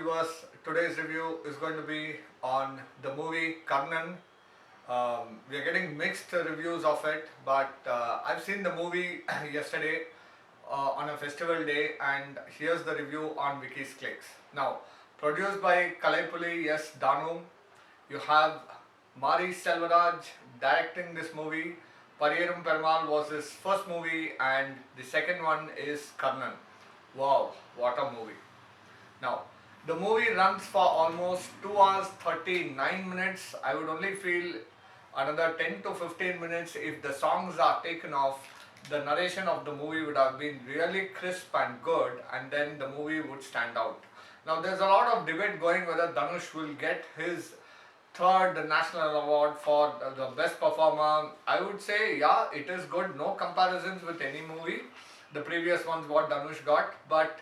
viewers, today's review is going to be on the movie Karnan. We are getting mixed reviews of it, but I've seen the movie yesterday on a festival day, and here's the review on Wiki's Clicks. Now, produced by Kalaipuli S. Danu, you have Mari Selvaraj directing this movie. Pariyerum Perumal was his first movie, and the second one is Karnan. Wow, what a movie! Now, the movie runs for almost 2 hours 39 minutes. I would only feel another 10 to 15 minutes if the songs are taken off. The narration of the movie would have been really crisp and good, and then the movie would stand out. Now, there's a lot of debate going whether Dhanush will get his third national award for the best performer. I would say, yeah, it is good. No comparisons with any movie. The previous ones what Dhanush got, but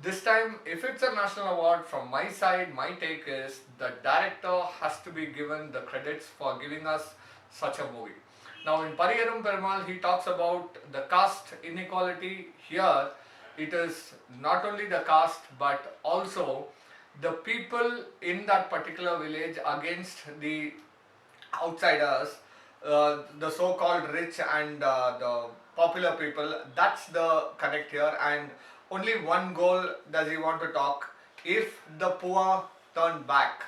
this time, if it's a national award, from my side, my take is the director has to be given the credits for giving us such a movie. Now, in Pariyerum Perumal, he talks about the caste inequality. Here, it is not only the caste, but also the people in that particular village against the outsiders, the so-called rich and the popular people. That's the connect here, and only one goal does he want to talk. If the poor turn back,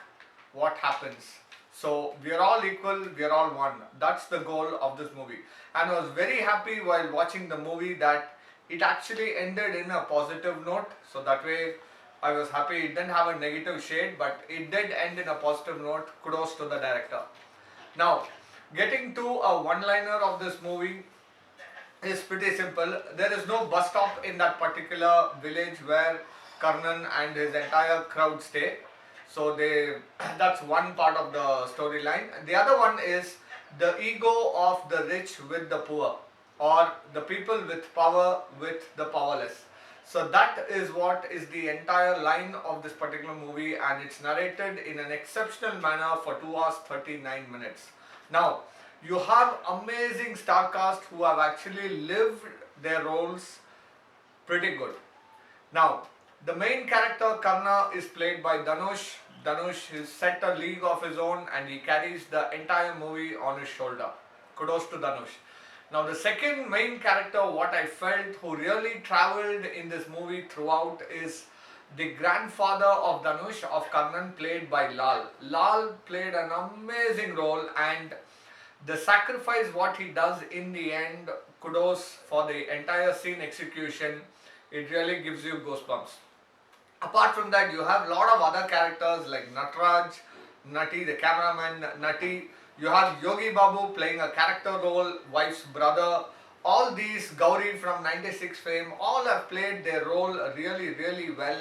what happens? So we are all equal, we are all one. That's the goal of this movie. And I was very happy while watching the movie that it actually ended in a positive note. So that way I was happy. It didn't have a negative shade, but it did end in a positive note. Kudos to the director. Now, getting to a one-liner of this movie is pretty simple. There is no bus stop in that particular village where Karnan and his entire crowd stay. So that's one part of the storyline. The other one is the ego of the rich with the poor, or the people with power with the powerless. So that is what is the entire line of this particular movie, and it's narrated in an exceptional manner for 2 hours 39 minutes. Now, you have amazing star cast who have actually lived their roles pretty good. Now, the main character Karna is played by Dhanush. Dhanush has set a league of his own and he carries the entire movie on his shoulder. Kudos to Dhanush. Now, the second main character, what I felt who really traveled in this movie throughout, is the grandfather of Dhanush, of Karnan, played by Lal. Lal played an amazing role, and the sacrifice what he does in the end, kudos for the entire scene execution. It really gives you goosebumps. Apart from that, you have a lot of other characters like Natraj, Nati, the cameraman, Nati. You have Yogi Babu playing a character role, wife's brother. All these, Gauri from 96 fame, all have played their role really well,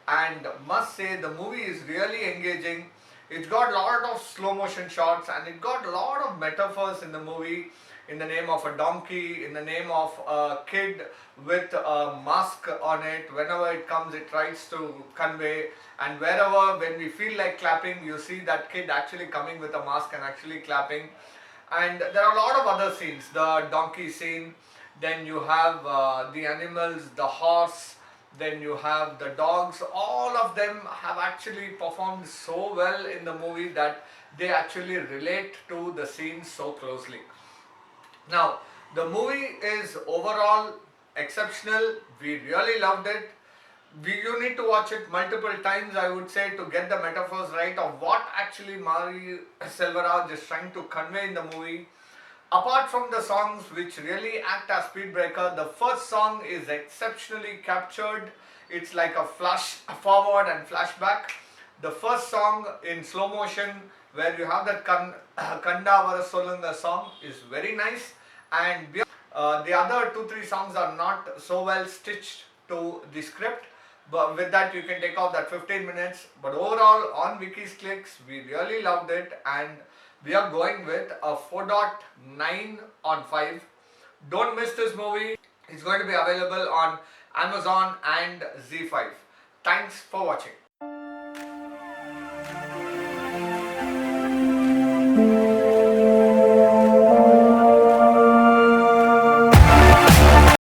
and must say the movie is really engaging. It's got a lot of slow motion shots, and it got a lot of metaphors in the movie, in the name of a donkey, in the name of a kid with a mask on it. Whenever it comes, it tries to convey, and wherever, when we feel like clapping, you see that kid actually coming with a mask and actually clapping. And there are a lot of other scenes, the donkey scene, then you have the animals, the horse, then you have the dogs. All of them have actually performed so well in the movie that they actually relate to the scenes so closely. Now, the movie is overall exceptional. We really loved it. You need to watch it multiple times, I would say, to get the metaphors right of what actually Mari Selvaraj is trying to convey in the movie. Apart from the songs which really act as speed breaker, the first song is exceptionally captured. It's like a flash forward and flashback. The first song in slow motion, where you have that Kanda Varasolunga song, is very nice. And the other 2-3 songs are not so well stitched to the script. But with that, you can take off that 15 minutes. But overall, on Wiki's Clicks, we really loved it, and we are going with a 4.9 on 5. Don't miss this movie. It's going to be available on Amazon and ZEE5. Thanks for watching.